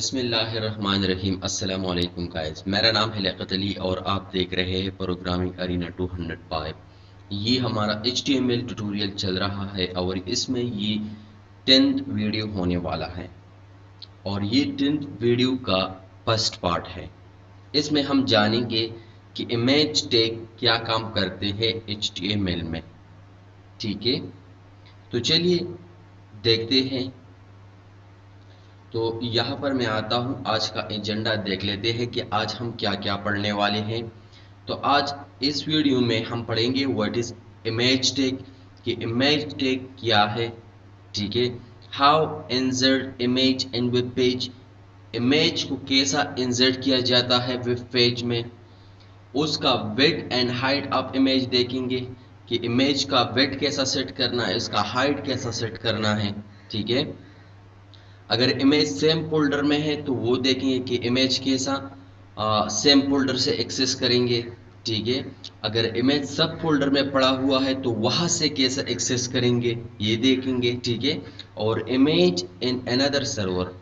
बिस्मिल्लाहिर्रहमानिर्रहीम। अस्सलाम वालेकुम गाइस, मेरा नाम है लियाकत अली और आप देख रहे हैं प्रोग्रामिंग अरीना 205। ये हमारा HTML ट्यूटोरियल चल रहा है और इसमें ये 10th वीडियो होने वाला है और ये 10th वीडियो का फर्स्ट पार्ट है। इसमें हम जानेंगे कि इमेज टैग क्या काम करते हैं HTML में। ठीक है, तो चलिए देखते हैं। तो यहाँ पर मैं आता हूँ, आज का एजेंडा देख लेते हैं कि आज हम क्या क्या पढ़ने वाले हैं। तो आज इस वीडियो में हम पढ़ेंगे व्हाट इज इमेज टैग, कि इमेज टैग क्या है। ठीक है, how insert image in web page, image को कैसा इंसर्ट किया जाता है वेब पेज में। उसका विड्थ एंड हाइट आप इमेज देखेंगे कि इमेज का विड्थ कैसा सेट करना है, इसका हाइट कैसा सेट करना है। ठीक है, अगर इमेज सेम फोल्डर में है तो वो देखेंगे कि इमेज कैसा सेम फोल्डर से एक्सेस करेंगे। ठीक है, अगर इमेज सब फोल्डर में पड़ा हुआ है तो वहां से कैसे एक्सेस करेंगे ये देखेंगे। ठीक है, और इमेज इन अनदर सर्वर,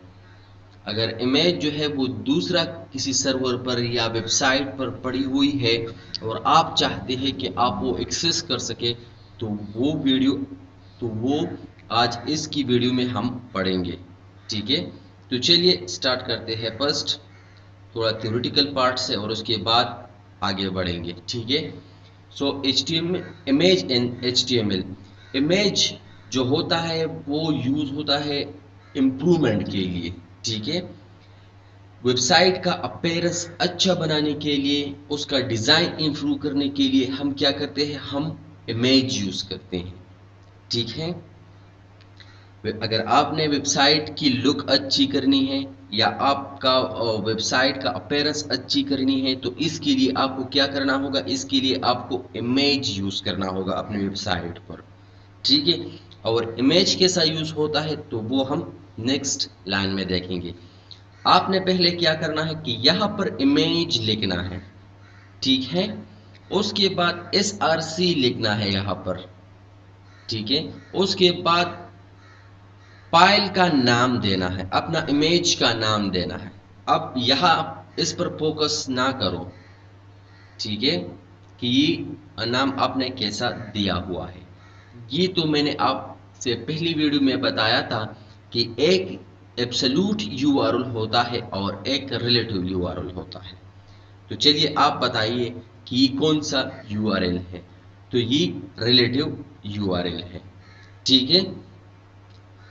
अगर इमेज जो है वो दूसरा किसी सर्वर पर या वेबसाइट पर पड़ी हुई है और आप चाहते हैं कि आप वो एक्सेस कर सके, तो वो वीडियो तो वो आज इसकी वीडियो में हम पढ़ेंगे। ठीक है, तो चलिए स्टार्ट करते हैं फर्स्ट थोड़ा थ्योरेटिकल पार्ट से और उसके बाद आगे बढ़ेंगे। ठीक है, सो HTML, image in HTML, image जो होता है वो यूज होता है इम्प्रूवमेंट के लिए। ठीक है, वेबसाइट का अपीयरेंस अच्छा बनाने के लिए, उसका डिज़ाइन इंप्रूव करने के लिए हम क्या करते हैं, हम इमेज यूज़ करते हैं। ठीक है, अगर आपने वेबसाइट की लुक अच्छी करनी है या आपका वेबसाइट का अपीयरेंस अच्छी करनी है तो इसके लिए आपको क्या करना होगा, इसके लिए आपको इमेज यूज़ करना होगा अपनी वेबसाइट पर। ठीक है, और इमेज कैसा यूज़ होता है तो वो हम नेक्स्ट लाइन में देखेंगे। आपने पहले क्या करना है कि यहाँ पर इमेज लिखना है। ठीक है, उसके बाद SRC लिखना है यहाँ पर। ठीक है, उसके बाद फाइल का नाम देना है, अपना इमेज का नाम देना है। अब यहाँ इस पर फोकस ना करो। ठीक है, कि ये नाम आपने कैसा दिया हुआ है, ये तो मैंने आपसे पहली वीडियो में बताया था कि एक एब्सोल्यूट यूआरएल होता है और एक रिलेटिव यूआरएल होता है। तो चलिए आप बताइए कि ये कौन सा यूआरएल है, तो ये रिलेटिव यूआरएल है। ठीक है,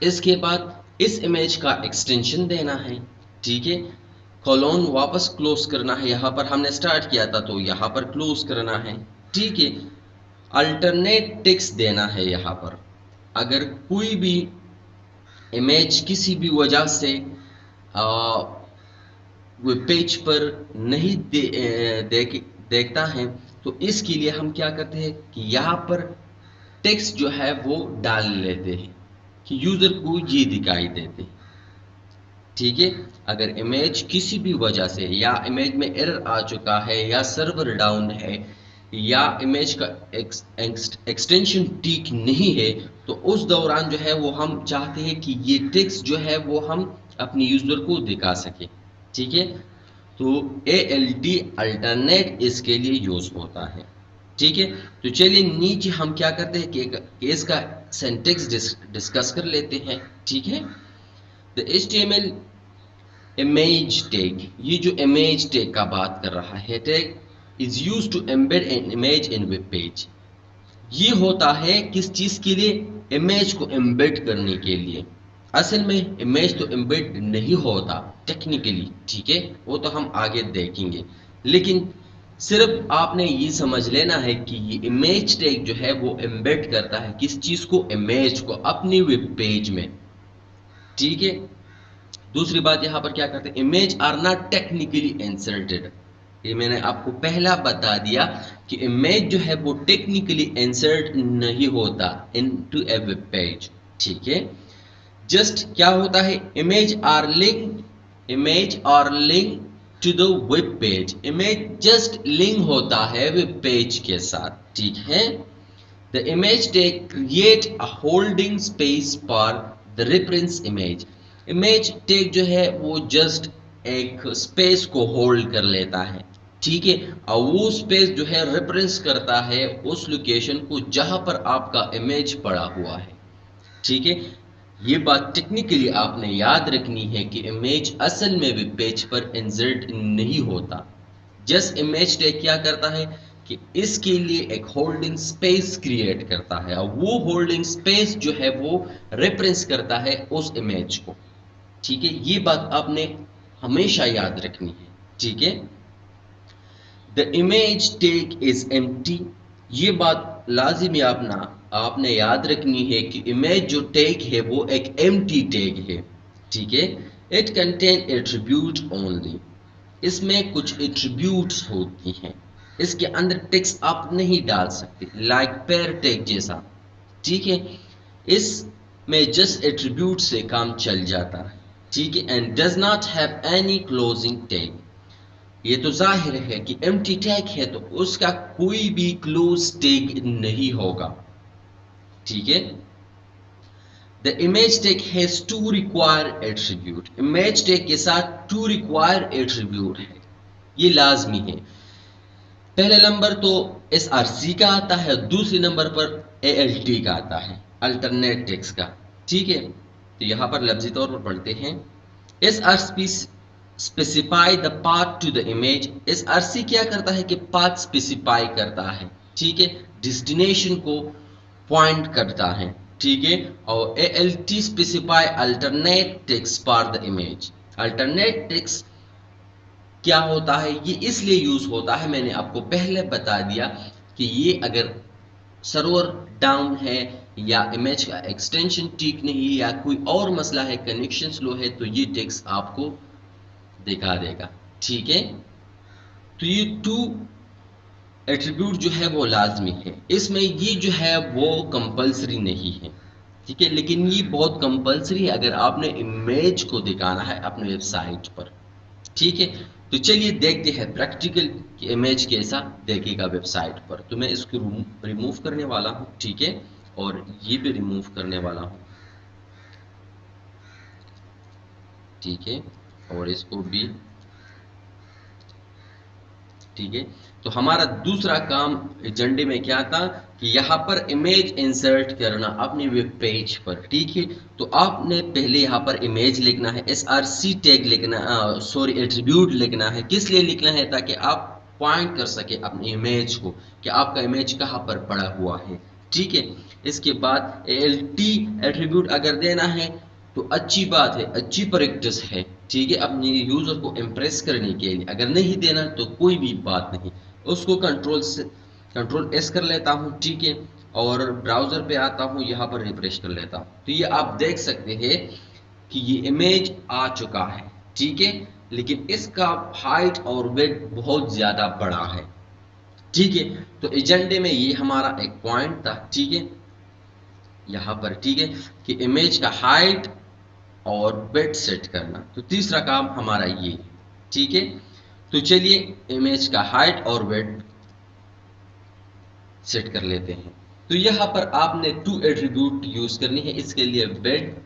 इसके बाद इस इमेज का एक्सटेंशन देना है। ठीक है, कॉलोन वापस क्लोज करना है, यहाँ पर हमने स्टार्ट किया था तो यहाँ पर क्लोज करना है। ठीक है, अल्टरनेट टेक्स्ट देना है यहाँ पर। अगर कोई भी इमेज किसी भी वजह से वेब पेज पर नहीं देखता है तो इसके लिए हम क्या करते हैं कि यहाँ पर टेक्स्ट जो है वो डाल लेते हैं कि यूजर को ये दिखाई देते। ठीक है, अगर इमेज किसी भी वजह से या इमेज में एरर आ चुका है या सर्वर डाउन है या इमेज का एक्सटेंशन ठीक नहीं है तो उस दौरान जो है वो हम चाहते हैं कि ये टेक्स्ट जो है वो हम अपने यूजर को दिखा सके। ठीक है, तो ALT अल्टरनेट इसके लिए यूज होता है। ठीक है, तो चलिए नीचे हम क्या करते हैं कि इसका सिंटैक्स डिस्कस कर लेते हैं। ठीक है, द HTML इमेज टैग, ये जो इमेज टैग का बात कर रहा है, tag is use to embed an image in web page. ये होता है किस चीज के लिए, इमेज को एम्बेड करने के लिए। असल में इमेज तो एम्बेड नहीं होता टेक्निकली। ठीक है, वो तो हम आगे देखेंगे, लेकिन सिर्फ आपने ये समझ लेना है कि ये इमेज टैग जो है वो एम्बेड करता है किस चीज को, इमेज को अपनी वेब पेज में। ठीक है, दूसरी बात यहाँ पर क्या करते हैं, image are not technically inserted. ये मैंने आपको पहला बता दिया कि इमेज जो है वो टेक्निकली इंसर्ट नहीं होता इनटू ए वेब पेज। ठीक है, जस्ट क्या होता है, image are link to the web page, image just link होता है वेब पेज के साथ। ठीक है, the image tag create a holding space for the reference image, image tag जो है वो जस्ट एक स्पेस को होल्ड कर लेता है, ठीक है। और वो स्पेस जो है रिप्रेजेंट करता है उस लोकेशन को जहां पर आपका इमेज पड़ा हुआ है, ठीक है। ये बात टेक्निकली आपने याद रखनी है कि इमेज असल में वेब पेज पर इंसर्ट नहीं होता। जस्ट इमेज टैग क्या करता है कि इसके लिए एक होल्डिंग स्पेस क्रिएट करता है, और वो होल्डिंग स्पेस जो है वो रेफरेंस करता है उस इमेज को, ठीक है। ये बात आपने हमेशा याद रखनी है, ठीक है। The image tag is empty, ये बात लाजिमी आपने याद रखनी है कि इमेज जो टैग है वो एक एम्प्टी टैग है, ठीक है। इट कंटेन एट्रीब्यूट ओनली, इसमें कुछ एट्रीब्यूट्स होती हैं, इसके अंदर टेक्स्ट आप नहीं डाल सकते, लाइक पेयर टैग जैसा, ठीक है। इसमें जस्ट एट्रीब्यूट से काम चल जाता है, ठीक है। And does not have any closing tag, ये तो जाहिर है कि एम्प्टी टैग है तो उसका कोई भी क्लोज टैग नहीं होगा, ठीक है। The image tag has to require attribute, image tag के साथ टू रिक्वायर एट्रीब्यूट है, ये लाजमी है। पहले नंबर तो SRC का आता है, दूसरे नंबर पर ALT का आता है, अल्टरनेट टेक्स्ट का, ठीक है। तो यहां पर लफ्जी तौर पर पढ़ते हैं। SRC specify the path to the image, SRC क्या करता है कि पाथ स्पेसिफाई करता है, ठीक है, डेस्टिनेशन को पॉइंट करता है, ठीक है। और ALT specify alternate text for the image, alternate text क्या होता है, ये इसलिए यूज होता है, मैंने आपको पहले बता दिया कि ये अगर सर्वर डाउन है या इमेज का एक्सटेंशन ठीक नहीं है या कोई और मसला है, कनेक्शन स्लो है, तो ये टेक्स्ट आपको दिखा देगा, ठीक है। तो ये टू एट्रीब्यूट जो है वो लाजमी है, इसमें ये जो है वो कंपलसरी नहीं है, ठीक है। लेकिन ये बहुत कंपलसरी है अगर आपने इमेज को दिखाना है अपने वेबसाइट पर, ठीक है। तो चलिए देखते हैं प्रैक्टिकल कि इमेज कैसा देखेगा वेबसाइट पर। तो मैं इसको रिमूव करने वाला हूं, ठीक है, और ये भी रिमूव करने वाला हूं, ठीक है, और इसको भी, ठीक है। तो हमारा दूसरा काम एजेंडे में क्या था कि यहाँ पर इमेज इंसर्ट करना अपने वेब पेज पर, ठीक है। तो आपने पहले यहाँ पर इमेज लिखना है, SRC टैग लिखना, सॉरी एट्रीब्यूट लिखना है, किस लिए लिखना है, ताकि आप पॉइंट कर सके अपने इमेज को कि आपका इमेज कहाँ पर पड़ा हुआ है, ठीक है। इसके बाद ALT एट्रीब्यूट अगर देना है तो अच्छी बात है, अच्छी प्रैक्टिस है, ठीक है, अपने यूजर को इम्प्रेस करने के लिए। अगर नहीं देना तो कोई भी बात नहीं, उसको कंट्रोल S कर लेता हूँ, ठीक है, और ब्राउजर पे आता हूँ, यहाँ पर रिफ्रेश कर लेता हूँ। तो ये आप देख सकते हैं कि ये इमेज आ चुका है, ठीक है। लेकिन इसका हाइट और वेट बहुत ज्यादा बड़ा है, ठीक है। तो एजेंडे में ये हमारा एक पॉइंट था, ठीक है, यहाँ पर, ठीक है, कि इमेज का हाइट और वेट सेट करना। तो तीसरा काम हमारा ये, ठीक है। तो चलिए इमेज का हाइट और वेट सेट कर लेते हैं। तो यहां पर आपने टू एट्रीब्यूट यूज करनी है, इसके लिए वेट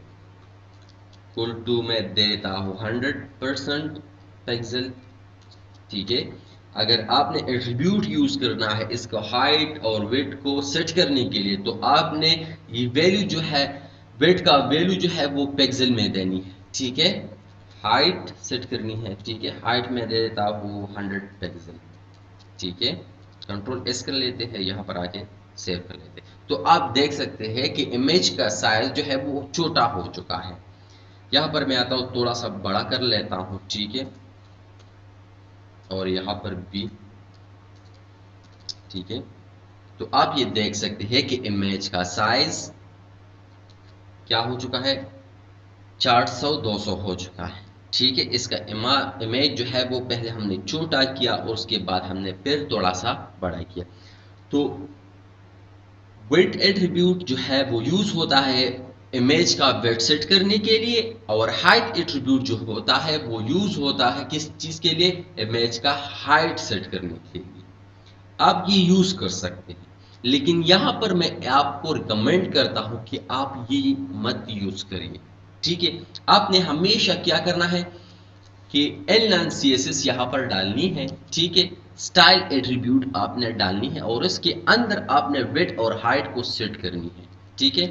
इक्वल टू मैं देता हूं 100% पिक्सल, ठीक है। अगर आपने एट्रीब्यूट यूज करना है इसको हाइट और वेट को सेट करने के लिए, तो आपने ये वैल्यू जो है, वेट का वैल्यू जो है वो पिक्सल में देनी है, ठीक है। हाइट सेट करनी है, ठीक है, हाइट में दे देता हूँ 100 पिक्सल, ठीक है। कंट्रोल S कर लेते हैं, यहाँ पर आके सेव कर लेते हैं। तो आप देख सकते हैं कि इमेज का साइज जो है वो छोटा हो चुका है। यहाँ पर मैं आता हूँ, थोड़ा सा बड़ा कर लेता हूँ, ठीक है, और यहाँ पर भी, ठीक है। तो आप ये देख सकते हैं कि इमेज का साइज क्या हो चुका है, 400-200 हो चुका है, ठीक है। इसका इमेज जो है वो पहले हमने छोटा किया और उसके बाद हमने फिर थोड़ा सा बड़ा किया। तो वेट एट्रीब्यूट जो है वो यूज होता है इमेज का वेट सेट करने के लिए, और हाइट एट्रीब्यूट जो होता है वो यूज होता है किस चीज के लिए, इमेज का हाइट सेट करने के लिए। आप ये यूज कर सकते हैं, लेकिन यहां पर मैं आपको रिकमेंड करता हूं कि आप ये मत यूज करिए, ठीक है, आपने हमेशा क्या करना है कि एल सी एस एस यहाँ पर डालनी है। ठीक है, स्टाइल एट्रीब्यूट आपने डालनी है और इसके अंदर आपने विड्थ और हाइट को सेट करनी है। ठीक है,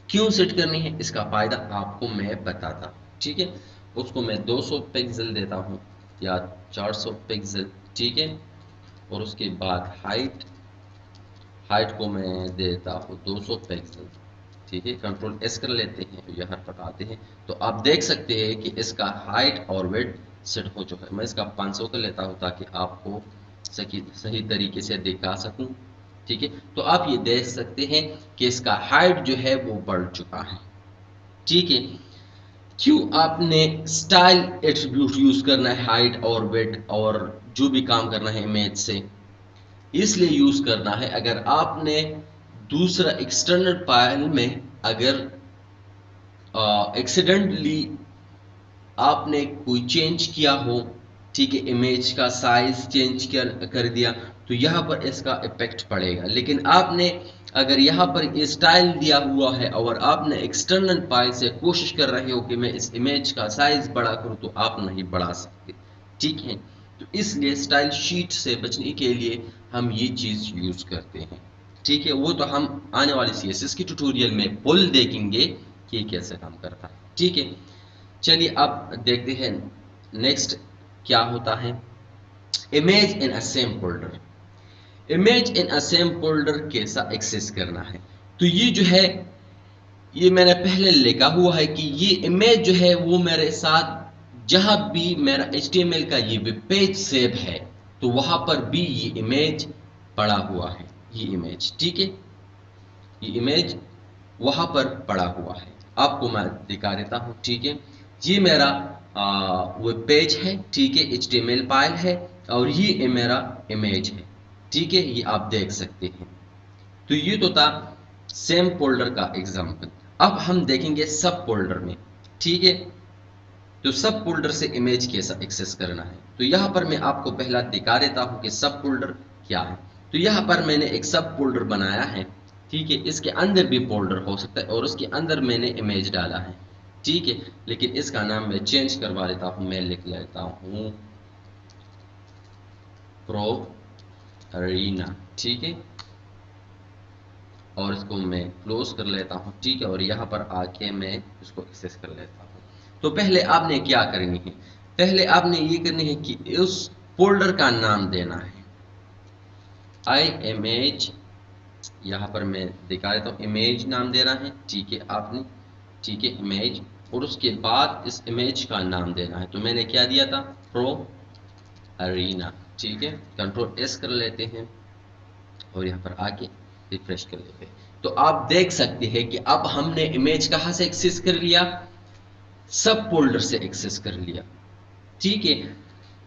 क्यों सेट करनी है इसका फायदा आपको मैं बताता। ठीक है, उसको मैं 200 पिक्सल देता हूँ या 400 पिक्सल। ठीक है, और उसके बाद हाइट हाइट को मैं देता हूँ 200 पिक्सल। ठीक है, कंट्रोल एस कर लेते हैं, यहाँ पर आते हैं तो आप देख सकते हैं कि इसका हाइट और विड्थ सेट हो चुका है। मैं इसका 500 कर लेता हूँ ताकि आपको सही तरीके से दिखा सकूं। ठीक है, तो आप ये देख सकते हैं कि इसका हाइट जो है वो बढ़ चुका है। ठीक है, क्यों आपने स्टाइल एट्रीब्यूट यूज करना है हाइट और विड्थ और जो भी काम करना है इमेज से, इसलिए यूज करना है अगर आपने दूसरा एक्सटर्नल फाइल में अगर एक्सीडेंटली आपने कोई चेंज किया हो। ठीक है, इमेज का साइज चेंज कर दिया तो यहाँ पर इसका इफेक्ट पड़ेगा। लेकिन आपने अगर यहाँ पर ये स्टाइल दिया हुआ है और आपने एक्सटर्नल फाइल से कोशिश कर रहे हो कि मैं इस इमेज का साइज बड़ा करूं तो आप नहीं बढ़ा सकते। ठीक है, तो इसलिए स्टाइल शीट से बचने के लिए हम ये चीज यूज करते हैं। ठीक है, वो तो हम आने वाली सीएसएस की ट्यूटोरियल में फुल देखेंगे कि ये कैसे काम करता है। ठीक है, चलिए अब देखते हैं नेक्स्ट क्या होता है। Image in a same folder. Image in a same folder कैसा एक्सेस करना है, तो ये जो है ये मैंने पहले लिखा हुआ है कि ये इमेज जो है वो मेरे साथ जहां भी मेरा HTML का ये वेब पेज सेव है तो वहां पर भी ये इमेज पड़ा हुआ है। ये इमेज, ठीक है, ये इमेज वहां पर पड़ा हुआ है। आपको मैं दिखा देता हूं। ठीक है, ये मेरा वेब पेज है। ठीक है, HTML फाइल है और ये मेरा इमेज है। ठीक है, ये आप देख सकते हैं। तो ये तो था सेम फोल्डर का एग्जांपल। अब हम देखेंगे सब फोल्डर में। ठीक है, तो सब फोल्डर से इमेज कैसा एक्सेस करना है, तो यहाँ पर मैं आपको पहला दिखा देता हूँ कि सब फोल्डर क्या है। तो यहाँ पर मैंने एक सब फोल्डर बनाया है। ठीक है, इसके अंदर भी फोल्डर हो सकता है और उसके अंदर मैंने इमेज डाला है। ठीक है, लेकिन इसका नाम मैं चेंज करवा लेता हूँ। मैं लिख लेता हूँ प्रो अरीना। ठीक है, और इसको मैं क्लोज कर लेता हूँ। ठीक है, और यहाँ पर आके मैं इसको एक्सेस कर लेता हूँ। तो पहले आपने क्या करनी है, पहले आपने ये करनी है कि उस फोल्डर का नाम देना है आई इमेज। यहाँ पर मैं दिखा देता हूँ, इमेज नाम देना है। ठीक है आपने, ठीक है इमेज, और उसके बाद इस इमेज का नाम देना है। तो मैंने क्या दिया था, प्रो अरीना। ठीक है, कंट्रोल एस कर लेते हैं और यहाँ पर आके रिफ्रेश कर लेते हैं। तो आप देख सकते हैं कि अब हमने इमेज कहाँ से एक्सेस कर लिया, सब फोल्डर से एक्सेस कर लिया। ठीक है,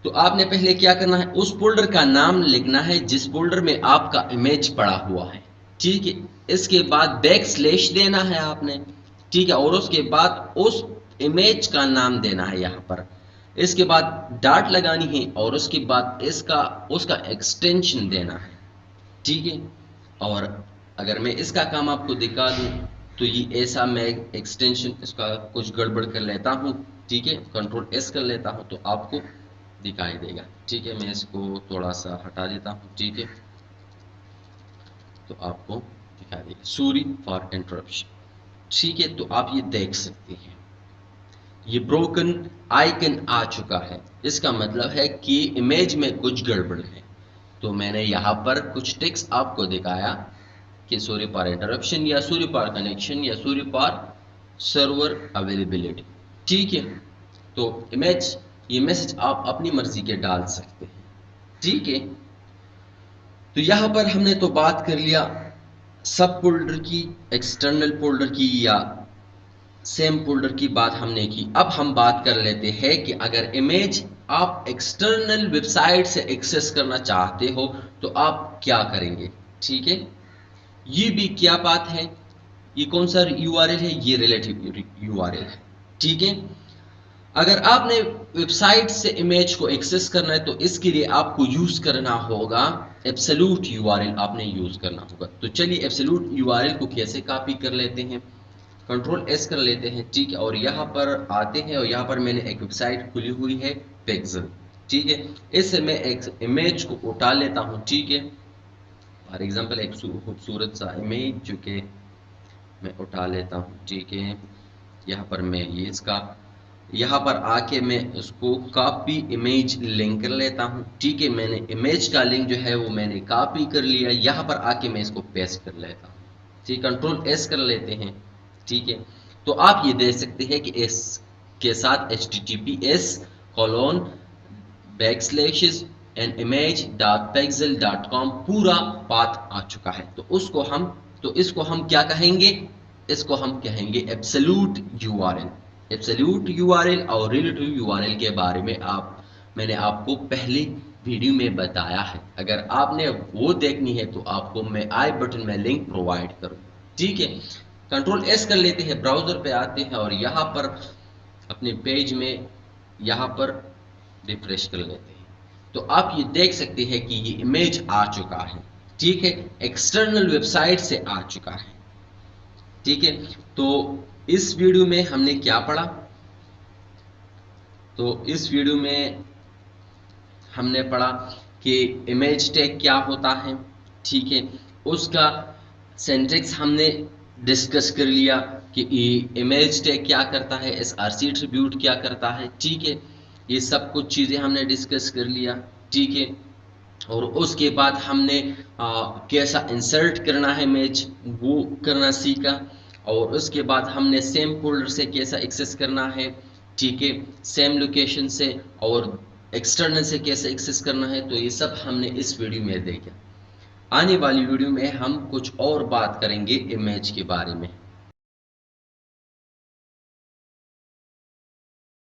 तो आपने पहले क्या करना है, उस फोल्डर का नाम लिखना है जिस फोल्डर में आपका इमेज पड़ा हुआ है। ठीक है, इसके बाद बैक स्लैश देना है आपने। ठीक है, और उसके बाद उस इमेज का नाम देना है यहाँ पर। इसके बाद डॉट लगानी है और उसके बाद इसका उसका एक्सटेंशन देना है। ठीक है, और अगर मैं इसका काम आपको दिखा दूं तो ये ऐसा मैं एक्सटेंशन इसका कुछ गड़बड़ कर लेता हूँ। ठीक है, कंट्रोल एस कर लेता हूँ तो आपको दिखाई देगा। ठीक है, मैं इसको थोड़ा सा हटा देता हूँ। ठीक है, तो आपको दिखाई देगा, सॉरी फॉर इंटरप्शन। ठीक है, तो आप ये देख सकते हैं ये ब्रोकन आइकन आ चुका है। इसका मतलब है कि इमेज में कुछ गड़बड़ है। तो मैंने यहाँ पर कुछ टिक्स आपको दिखाया कि सॉरी फॉर इंटरप्शन या सॉरी फॉर कनेक्शन या सॉरी फॉर सर्वर अवेलेबिलिटी। ठीक है, तो इमेज ये मैसेज आप अपनी मर्जी के डाल सकते हैं। ठीक है, तो यहाँ पर हमने तो बात कर लिया सब फोल्डर की, एक्सटर्नल फोल्डर की या सेम फोल्डर की बात हमने की। अब हम बात कर लेते हैं कि अगर इमेज आप एक्सटर्नल वेबसाइट से एक्सेस करना चाहते हो तो आप क्या करेंगे। ठीक है, ये भी क्या बात है, ये कौन सा यूआरएल है, ये रिलेटिव यूआरएल है। ठीक है, अगर आपने वेबसाइट से इमेज को एक्सेस करना है तो इसके लिए आपको यूज करना होगा एब्सोल्यूट यूआरएल, आपने यूज करना होगा। तो चलिए एब्सोल्यूट यूआरएल को कैसे कॉपी कर लेते हैं। कंट्रोल एस कर लेते हैं, ठीक है, और यहाँ पर आते हैं और यहाँ पर मैंने एक वेबसाइट खुली हुई है पिक्सेल, ठीक है। इससे मैं एक इमेज को उठा लेता हूँ, ठीक है। फॉर एग्जांपल एक खूबसूरत सा इमेज जो कि मैं उठा लेता हूँ, ठीक है। यहाँ पर मैं ये इसका यहाँ पर आके मैं उसको कॉपी इमेज लिंक कर लेता हूँ, ठीक है। मैंने इमेज का लिंक जो है वो मैंने कॉपी कर लिया, यहाँ पर आके मैं इसको पेस्ट कर लेता हूँ, ठीक। कंट्रोल एस कर लेते हैं, ठीक है। तो आप ये देख सकते हैं कि इस के साथ https backslashes and image dot pixel dot com पूरा पाथ आ चुका है। तो इसको हम क्या कहेंगे, इसको हम कहेंगे एब्सोल्यूट यूआरएल। एब्सोल्यूट यूआरएल और रिलेटिव यूआरएल के बारे में मैंने आपको पहले वीडियो में बताया है। अगर आपने वो देखनी है तो आपको मैं आई बटन में लिंक प्रोवाइड करूँ, ठीक है। कंट्रोल एस कर लेते हैं, ब्राउजर पे आते हैं और यहाँ पर अपने पेज में यहाँ पर रिफ्रेश कर लेते हैं। तो आप ये देख सकते हैं कि ये इमेज आ चुका है, ठीक है। एक्सटर्नल वेबसाइट से आ चुका है, ठीक है। तो इस वीडियो में हमने क्या पढ़ा, तो इस वीडियो में हमने पढ़ा कि इमेज टैग क्या होता है, ठीक है। उसका सिंटैक्स हमने डिस्कस कर लिया कि इमेज टैग क्या करता है, एसआरसी एट्रीब्यूट क्या करता है, ठीक है। ये सब कुछ चीज़ें हमने डिस्कस कर लिया, ठीक है। और उसके बाद हमने कैसा इंसर्ट करना है इमेज वो करना सीखा। और उसके बाद हमने सेम फोल्डर से कैसा एक्सेस करना है, ठीक है, सेम लोकेशन से, और एक्सटर्नल से कैसे एक्सेस करना है। तो ये सब हमने इस वीडियो में देखा। आने वाली वीडियो में हम कुछ और बात करेंगे इमेज के बारे में।